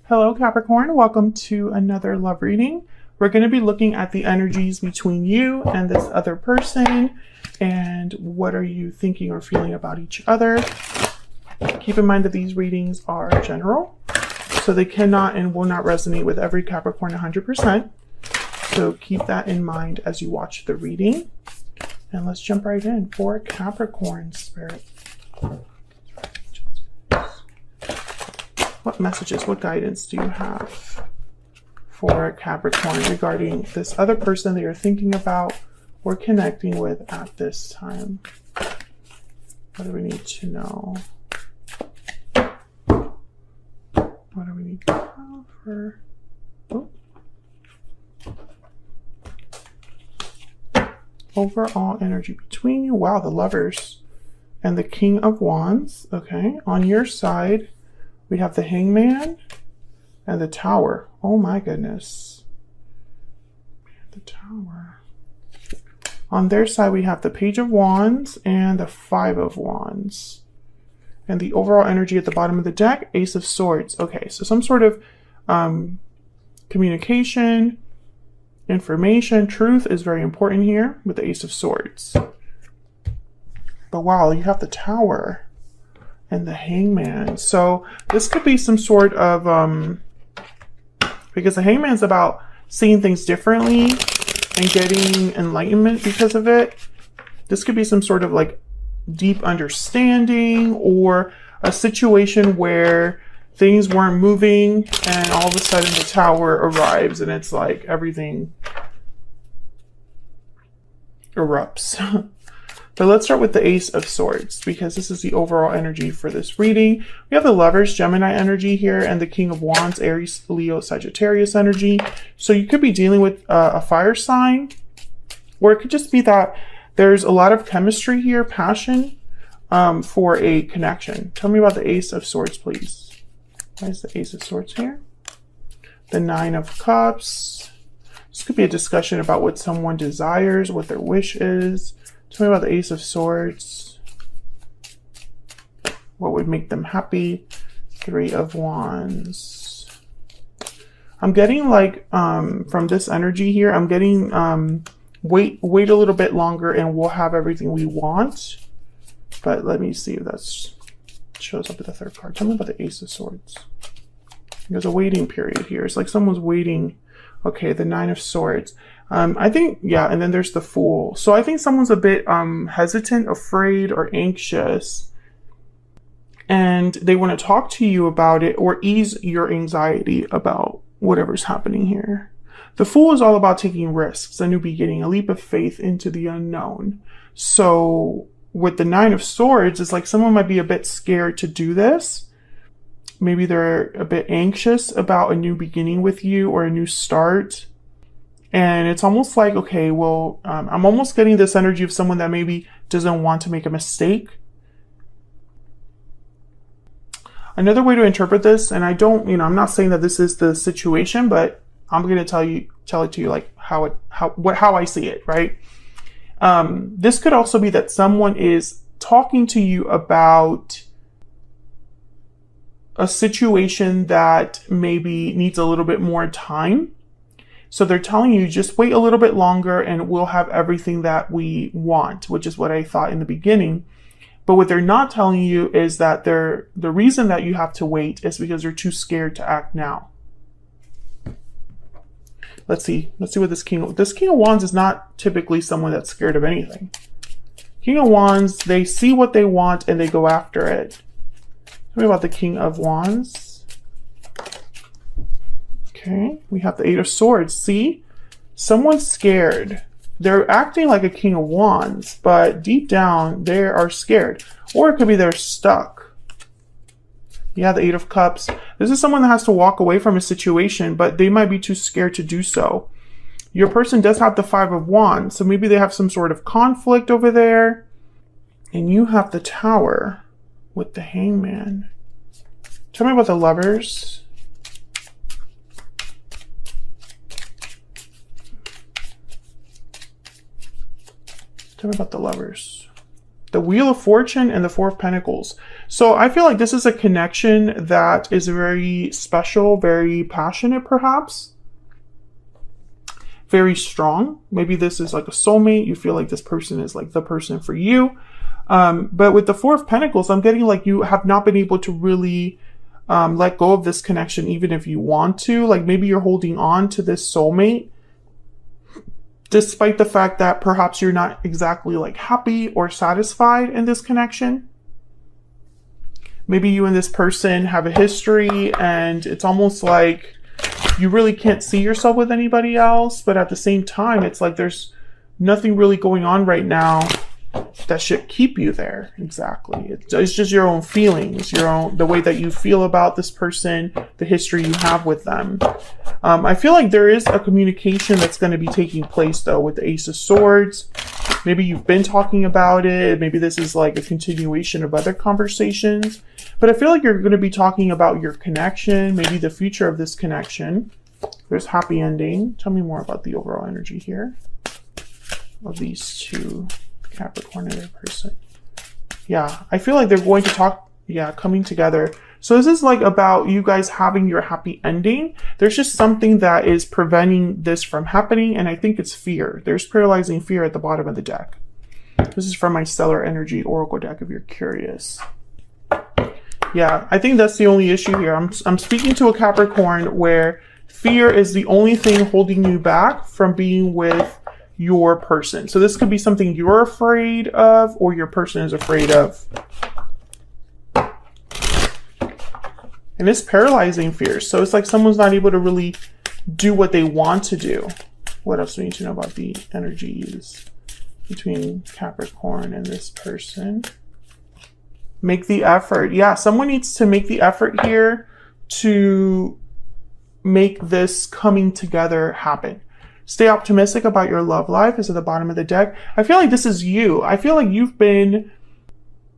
Hello Capricorn, welcome to another love reading. We're going to be looking at the energies between you and this other person and what are you thinking or feeling about each other. Keep in mind that these readings are general, so they cannot and will not resonate with every Capricorn 100%. So keep that in mind as you watch the reading. And let's jump right in for Capricorn spirit. What messages, what guidance do you have for Capricorn regarding this other person that you're thinking about or connecting with at this time? What do we need to know? What do we need to know for... Oh. Overall energy between you. Wow, the Lovers and the King of Wands. Okay, on your side, we have the Hangman and the Tower. Oh my goodness. The Tower. On their side, we have the Page of Wands and the Five of Wands. And the overall energy at the bottom of the deck, Ace of Swords. Okay, so some sort of communication, information, truth is very important here with the Ace of Swords. But wow, you have the Tower and the Hangman. So this could be some sort of, because the Hangman is about seeing things differently and getting enlightenment because of it. This could be some sort of like deep understanding or a situation where things weren't moving and all of a sudden the Tower arrives and it's like everything erupts. But let's start with the Ace of Swords because this is the overall energy for this reading. We have the Lovers, Gemini energy here, and the King of Wands, Aries, Leo, Sagittarius energy. So you could be dealing with a fire sign, or it could just be that there's a lot of chemistry here, passion for a connection. Tell me about the Ace of Swords, please. Why is the Ace of Swords here? The Nine of Cups. This could be a discussion about what someone desires, what their wish is. Tell me about the Ace of Swords. What would make them happy? Three of Wands. I'm getting like, from this energy here, I'm getting, wait a little bit longer and we'll have everything we want. But let me see if that shows up with the third card. Tell me about the Ace of Swords. There's a waiting period here. It's like someone's waiting. Okay, the Nine of Swords. I think, yeah, and then there's the Fool. So I think someone's a bit hesitant, afraid, or anxious. And they want to talk to you about it or ease your anxiety about whatever's happening here. The Fool is all about taking risks, a new beginning, a leap of faith into the unknown. So with the Nine of Swords, it's like someone might be a bit scared to do this. Maybe they're a bit anxious about a new beginning with you or a new start. And it's almost like, okay, well, I'm almost getting this energy of someone that maybe doesn't want to make a mistake. Another way to interpret this, and I don't, I'm not saying that this is the situation, but I'm going to tell it to you like how I see it, right? This could also be that someone is talking to you about a situation that maybe needs a little bit more time. So they're telling you, just wait a little bit longer and we'll have everything that we want, which is what I thought in the beginning. But what they're not telling you is that the reason that you have to wait is because you're too scared to act now. Let's see what this King of Wands is not typically someone that's scared of anything. King of Wands, they see what they want and they go after it. Tell me about the King of Wands. Okay, we have the Eight of Swords. See, someone's scared. They're acting like a King of Wands, but deep down they are scared. Or it could be they're stuck. Yeah, the Eight of Cups. This is someone that has to walk away from a situation, but they might be too scared to do so. Your person does have the Five of Wands, so maybe they have some sort of conflict over there. And you have the Tower with the Hangman. Tell me about the Lovers. Tell me about the Lovers. The Wheel of Fortune and the Four of Pentacles. So I feel like this is a connection that is very special, very passionate perhaps. Very strong. Maybe this is like a soulmate. You feel like this person is like the person for you. But with the Four of Pentacles, I'm getting like you have not been able to really let go of this connection even if you want to. Like maybe you're holding on to this soulmate despite the fact that perhaps you're not exactly like happy or satisfied in this connection. Maybe you and this person have a history and it's almost like you really can't see yourself with anybody else, but at the same time, it's like there's nothing really going on right now that should keep you there. Exactly. It's just your own feelings, the way that you feel about this person, the history you have with them. I feel like there is a communication that's going to be taking place though with the Ace of Swords. Maybe you've been talking about it. Maybe this is like a continuation of other conversations, but I feel like you're going to be talking about your connection, maybe the future of this connection. There's happy ending. Tell me more about the overall energy here of these two. Capricorn and their person. Yeah, I feel like they're going to talk, coming together. So this is like about you guys having your happy ending. There's just something that is preventing this from happening, and I think it's fear. There's paralyzing fear at the bottom of the deck. This is from my Stellar Energy Oracle deck if you're curious. Yeah, I think that's the only issue here. I'm speaking to a Capricorn where fear is the only thing holding you back from being with your person. So this could be something you're afraid of or your person is afraid of. And it's paralyzing fear. So it's like someone's not able to really do what they want to do. What else do we need to know about the energies between Capricorn and this person? Make the effort. Yeah, someone needs to make the effort here to make this coming together happen. Stay optimistic about your love life is at the bottom of the deck. I feel like this is you. I feel like you've been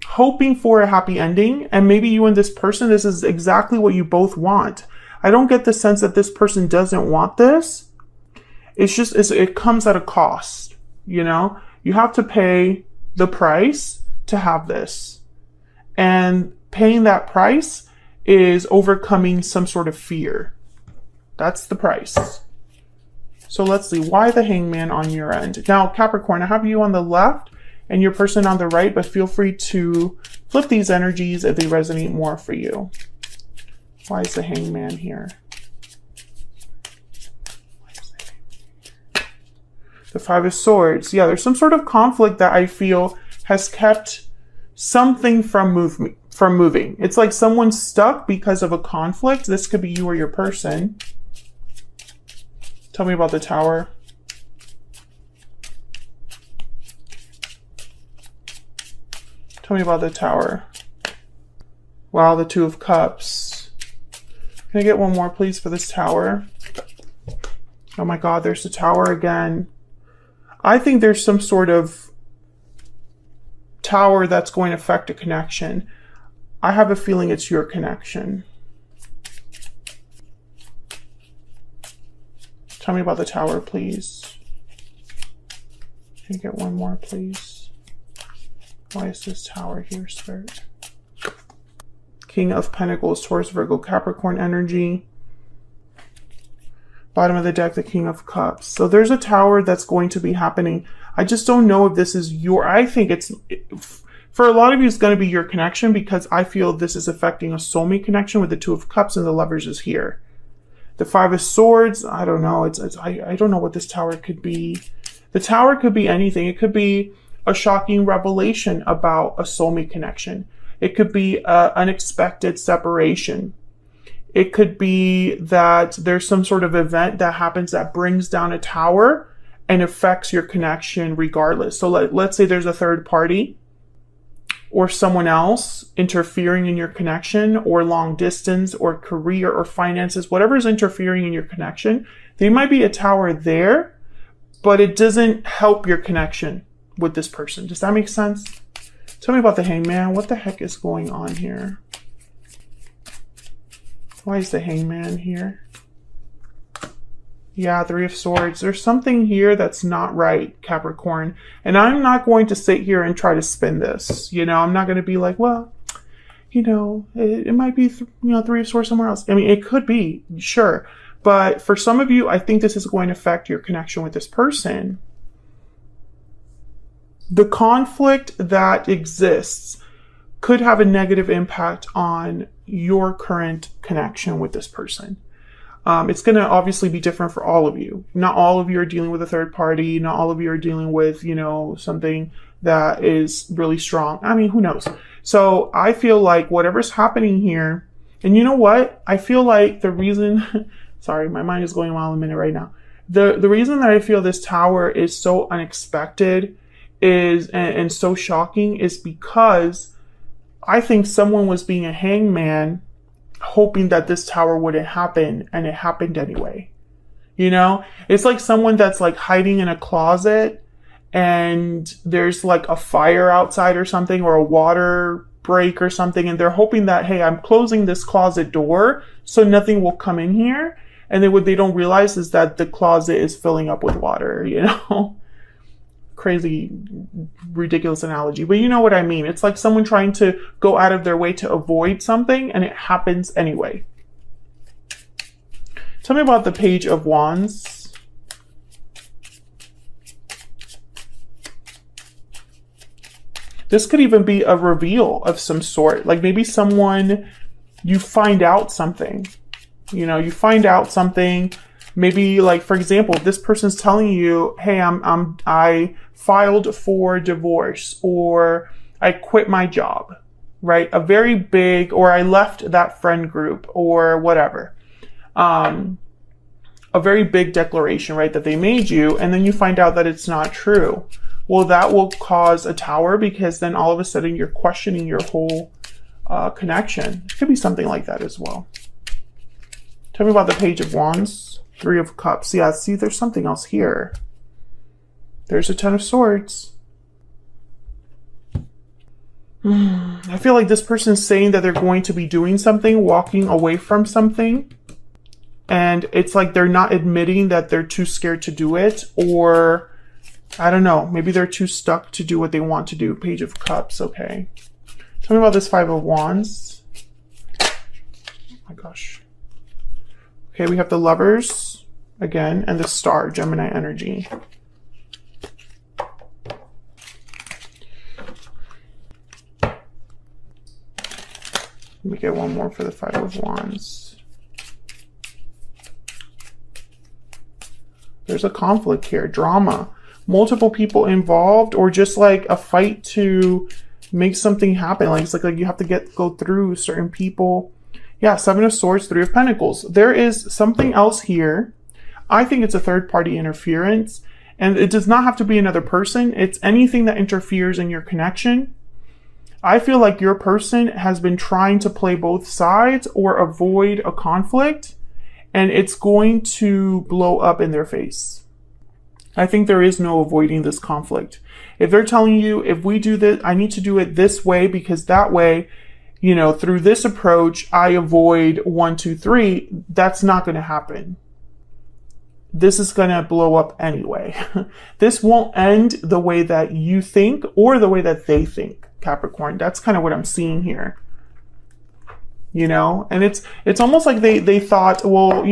hoping for a happy ending, and maybe you and this person, this is exactly what you both want. I don't get the sense that this person doesn't want this. It's just, it comes at a cost, you know? You have to pay the price to have this. And paying that price is overcoming some sort of fear. That's the price. So let's see, why the Hangman on your end? Now, Capricorn, I have you on the left and your person on the right, but feel free to flip these energies if they resonate more for you. Why is the Hangman here? The Five of Swords. Yeah, there's some sort of conflict that I feel has kept something from moving. It's like someone's stuck because of a conflict. This could be you or your person. Tell me about the Tower. Tell me about the Tower. Wow, the Two of Cups. Can I get one more, please, for this Tower? Oh my God, there's the Tower again. I think there's some sort of Tower that's going to affect a connection. I have a feeling it's your connection. Tell me about the Tower, please. Can you get one more, please? Why is this Tower here, Spirit? King of Pentacles, Taurus, Virgo, Capricorn energy. Bottom of the deck, the King of Cups. So there's a Tower that's going to be happening. I just don't know if this is your... I think it's... For a lot of you, it's going to be your connection because I feel this is affecting a soulmate connection with the Two of Cups and the Lovers is here. The Five of Swords, I don't know. I don't know what this Tower could be. The Tower could be anything. It could be a shocking revelation about a soulmate connection. It could be an unexpected separation. It could be that there's some sort of event that happens that brings down a tower and affects your connection regardless. So let's say there's a third party or someone else interfering in your connection, or long distance, or career, or finances, whatever is interfering in your connection. There might be a Tower there, but it doesn't help your connection with this person. Does that make sense? Tell me about the Hangman. What the heck is going on here? Why is the Hangman here? Yeah, Three of Swords. There's something here that's not right, Capricorn. And I'm not going to sit here and try to spin this. You know, I'm not going to be like, well, you know, it might be, Three of Swords somewhere else. I mean, it could be, sure. But for some of you, I think this is going to affect your connection with this person. The conflict that exists could have a negative impact on your current connection with this person. It's going to obviously be different for all of you. Not all of you are dealing with a third party. Not all of you are dealing with, something that is really strong. I mean, who knows? So I feel like whatever's happening here, and you know what? I feel like the reason, sorry, my mind is going wild in a minute right now. The reason that I feel this Tower is so unexpected and so shocking is because I think someone was being a hangman, hoping that this Tower wouldn't happen, and it happened anyway. It's like someone that's like hiding in a closet and there's like a fire outside or something, or a water break or something, and they're hoping that, hey, I'm closing this closet door so nothing will come in here. And then what they don't realize is that the closet is filling up with water, Crazy, ridiculous analogy, but you know what I mean. It's like someone trying to go out of their way to avoid something, and it happens anyway. Tell me about the Page of Wands. This could even be a reveal of some sort. Like maybe you find out something. You find out something. Maybe, like, for example, if this person's telling you, hey, I filed for divorce, or I quit my job, right? A very big, or I left that friend group, or whatever. A very big declaration, right, that they made you, and then you find out that it's not true. Well, that will cause a Tower, because then all of a sudden you're questioning your whole connection. It could be something like that as well. Tell me about the Page of Wands. Three of Cups. Yeah, see, there's something else here. There's a Ten of Swords. I feel like this person's saying that they're going to be doing something, walking away from something. And it's like they're not admitting that they're too scared to do it. Or, I don't know, maybe they're too stuck to do what they want to do. Page of Cups, okay. Tell me about this Five of Wands. Oh my gosh. Okay, we have the Lovers again, and the Star, Gemini energy. Let me get one more for the Five of Wands. There's a conflict here, drama. Multiple people involved, or just like a fight to make something happen. Like it's like you have to go through certain people. Yeah, Seven of Swords, Three of Pentacles. There is something else here. I think it's a third-party interference. And it does not have to be another person. It's anything that interferes in your connection. I feel like your person has been trying to play both sides or avoid a conflict. And it's going to blow up in their face. I think there is no avoiding this conflict. If they're telling you, if we do this, I need to do it this way because that way, through this approach, I avoid 1, 2, 3. That's not going to happen. This is going to blow up anyway. This won't end the way that you think or the way that they think, Capricorn. That's kind of what I'm seeing here. And it's almost like they thought, well,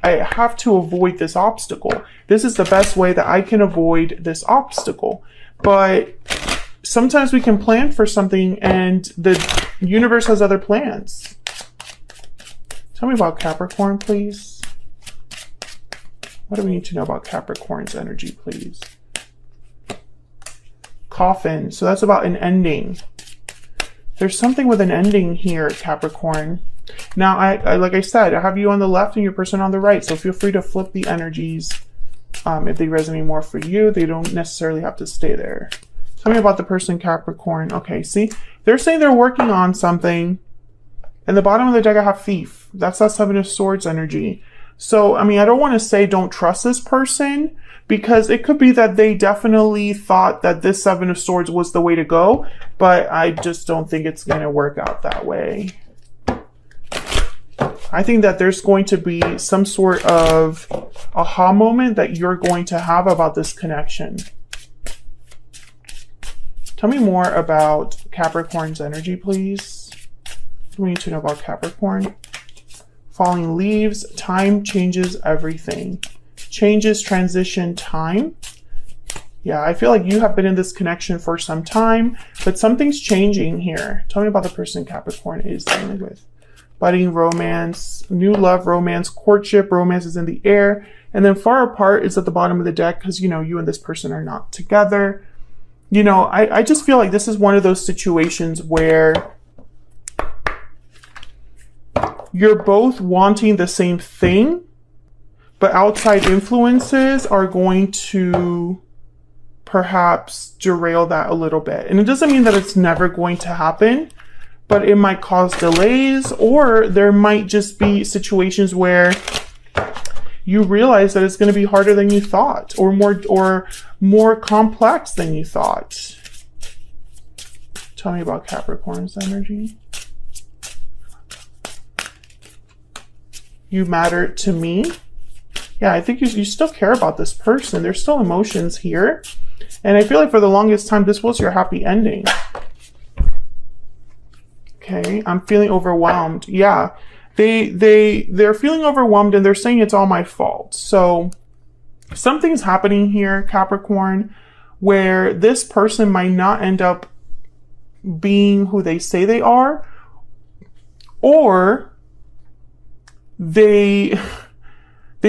I have to avoid this obstacle. This is the best way that I can avoid this obstacle. But sometimes we can plan for something and the universe has other plans. Tell me about Capricorn, please. What do we need to know about Capricorn's energy, please? Coffin. So that's about an ending. There's something with an ending here, Capricorn. Now, I like I said, I have you on the left and your person on the right. So feel free to flip the energies if they resonate more for you. They don't necessarily have to stay there. Tell me about the person, Capricorn. Okay, see? They're saying they're working on something. And the bottom of the deck, I have Thief. That's that Seven of Swords energy. So, I mean, I don't want to say don't trust this person, because it could be that they definitely thought that this Seven of Swords was the way to go, but I just don't think it's going to work out that way. I think that there's going to be some sort of aha moment that you're going to have about this connection. Tell me more about Capricorn's energy, please. What do we need to know about Capricorn? Falling leaves, time changes everything. Changes, transition, time. Yeah, I feel like you have been in this connection for some time, but something's changing here. Tell me about the person Capricorn is dealing with. Budding romance, new love, romance, courtship, romance is in the air. And then far apart is at the bottom of the deck because, you know, you and this person are not together. You know, I just feel like this is one of those situations where you're both wanting the same thing, but outside influences are going to perhaps derail that a little bit. And it doesn't mean that it's never going to happen, but it might cause delays, or there might just be situations where you realize that it's going to be harder than you thought, or more complex than you thought. Tell me about Capricorn's energy. You matter to me. Yeah, I think you still care about this person. There's still emotions here. And I feel like for the longest time, this was your happy ending. Okay, I'm feeling overwhelmed. Yeah, they're feeling overwhelmed and they're saying it's all my fault. So something's happening here, Capricorn, where this person might not end up being who they say they are, or they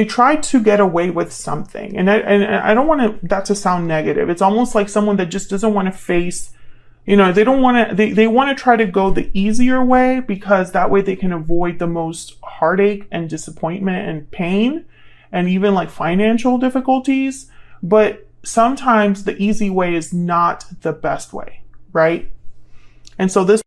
tried to get away with something. And I don't want that to sound negative. It's almost like someone that just doesn't want to face, you know, they don't want to, they want to try to go the easier way because that way they can avoid the most heartache and disappointment and pain and even like financial difficulties. But sometimes the easy way is not the best way, right? And so this